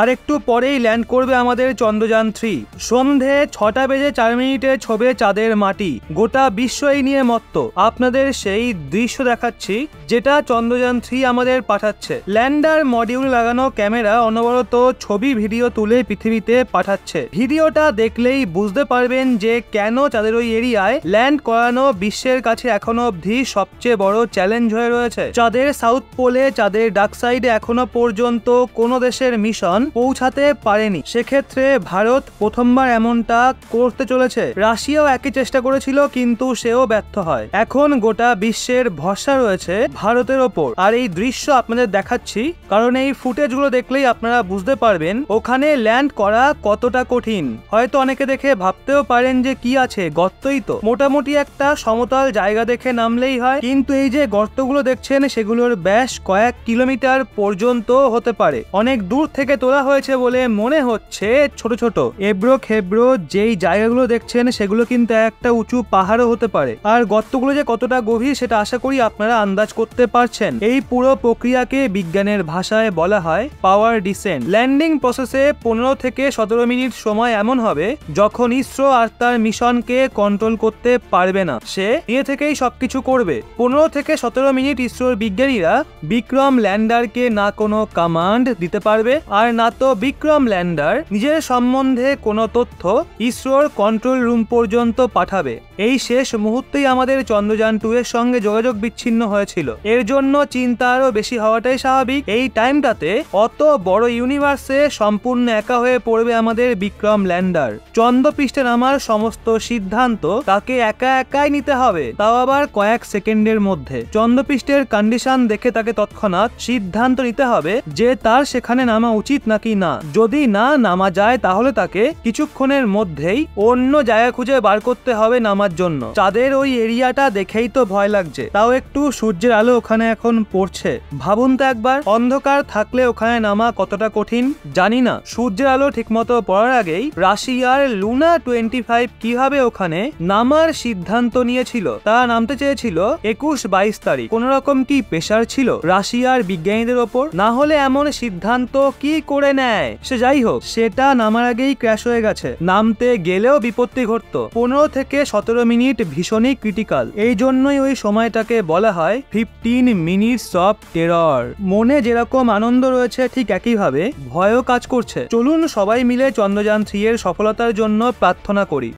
আর একটু পরেই ল্যান্ড করবে আমাদের চন্দ্রযান 3। সন্ধে 6টা বেজে 4 মিনিটে ছোবে চাঁদের মাটি। গোটা বিশ্ব এই নিয়ে মত্ত। আপনাদের সেই দৃশ্য দেখাচ্ছি যেটা চন্দ্রযান 3 আমাদের পাঠাচ্ছে। ল্যান্ডার মডিউল লাগানো ক্যামেরা অনবরত ছবি ভিডিও তুলে পৃথিবীতে পাঠাচ্ছে। ভিডিওটা দেখলেই বুঝতে পারবেন যে কেন চাঁদের ওই এরিয়ায় ল্যান্ড করানো বিশ্বের কাছে এখনো অবধি সবচেয়ে বড় চ্যালেঞ্জ হয়ে রয়েছে। চাঁদের সাউথ পোলে, চাঁদের ডার্ক সাইডে এখনো পর্যন্ত কোনো দেশের মিশন পৌঁছাতে পারেনি। সেক্ষেত্রে ভারত প্রথমবার এমনটা করতে চলেছে। রাশিয়াও একই চেষ্টা করেছিল, কিন্তু সেও ব্যর্থ হয়। এখন গোটা বিশ্বের ভরসা রয়েছে ভারতের ওপর। আর এই দৃশ্য আপনাদের দেখাচ্ছি কারণ এই ফুটেজগুলো দেখলেই আপনারা বুঝতে পারবেন ওখানে ল্যান্ড করা কতটা কঠিন। হয়তো অনেকে দেখে ভাবতেও পারেন যে কি আছে, গর্তই তো, মোটামুটি একটা সমতল জায়গা দেখে নামলেই হয়। কিন্তু এই যে গর্তগুলো দেখছেন সেগুলোর ব্যাস কয়েক কিলোমিটার পর্যন্ত হতে পারে। অনেক দূর থেকে তোলা হয়েছে বলে মনে হচ্ছে ছোট ছোট এবড়ো খেবড়ো যেই জায়গাগুলো দেখছেন সেগুলো কিন্তু একটা উঁচু পাহাড়ও হতে পারে। আর গর্তগুলো যে কতটা গভীর সেটা আশা করি আপনারা আন্দাজ করতে পারছেন। এই পুরো প্রক্রিয়াকে বিজ্ঞানের ভাষায় বলা হয় পাওয়ার ডিসেন্ট। ল্যান্ডিং প্রসেসে 15 থেকে 17 মিনিট সময় এমন হবে যখন ইসরো আর তার মিশনকে কন্ট্রোল করতে পারবে না, সে নিজে থেকেই সবকিছু করবে। 15 থেকে 17 মিনিট ইসরোর বিজ্ঞানীরা বিক্রম ল্যান্ডারকে না কোনো কমান্ড দিতে পারবে আর না তো বিক্রম ল্যান্ডার নিজের সম্বন্ধে কোনো তথ্য ইসরোর কন্ট্রোল রুম পর্যন্ত পাঠাবে। এই শেষ মুহূর্তেই আমাদের চন্দ্রযান 2 এর সঙ্গে যোগাযোগ বিচ্ছিন্ন হয়েছিল। এর জন্য চিন্তা আরো বেশি হওয়াটাই স্বাভাবিক। এই টাইমটাতে অত বড় ইউনিভার্সে সম্পূর্ণ একা হয়ে পড়বে আমাদের বিক্রম ল্যান্ডার। চন্দ্রপৃষ্ঠে নামার সমস্ত সিদ্ধান্ত তাকে একা একাই নিতে হবে, তাও আবার কয়েক সেকেন্ডের মধ্যে। চন্দ্রপৃষ্ঠের কন্ডিশন দেখে তাকে তৎক্ষণাৎ সিদ্ধান্ত নিতে হবে যে তার সেখানে নামা উচিত নাকি না। যদি না নামা যায় তাহলে তাকে কিছুক্ষণের মধ্যেই অন্য জায়গা খুঁজে বার করতে হবে নামার জন্য। চাঁদের ওই এরিয়াটা দেখেই তো ভয় লাগছে, তাও একটু সূর্যের আলো ওখানে এখন পড়ছে। ভাবুন তো একবার, অন্ধকার থাকলে ওখানে নামা কতটা কঠিন। জানি না সূর্যের আলো ঠিকমতো পড়ার আগেই রাশিয়ার লুনা 25 কিভাবে ওখানে নামার সিদ্ধান্ত নিয়েছিল। তারা নামতে চেয়েছিল 21-22 তারিখ। কোন রকম কি প্রেসার ছিল রাশিয়ার বিজ্ঞানীদের ওপর? না হলে এমন সিদ্ধান্ত কি করে নেয়? সে যাই হোক, সেটা নামার আগেই ক্র্যাশ হয়ে গেছে। নামতে গেলেও বিপত্তি ঘটতো। 15 থেকে 17 মিনিট ভীষণই ক্রিটিক্যাল। এই জন্যই ওই সময়টাকে বলা হয় 15 মিনিটস অফ টেরর। মনে যেরকম আনন্দ রয়েছে ঠিক একইভাবে ভয়ও কাজ করছে। চলুন সবাই মিলে চন্দ্রযান 3 এর সফলতার জন্য প্রার্থনা করি।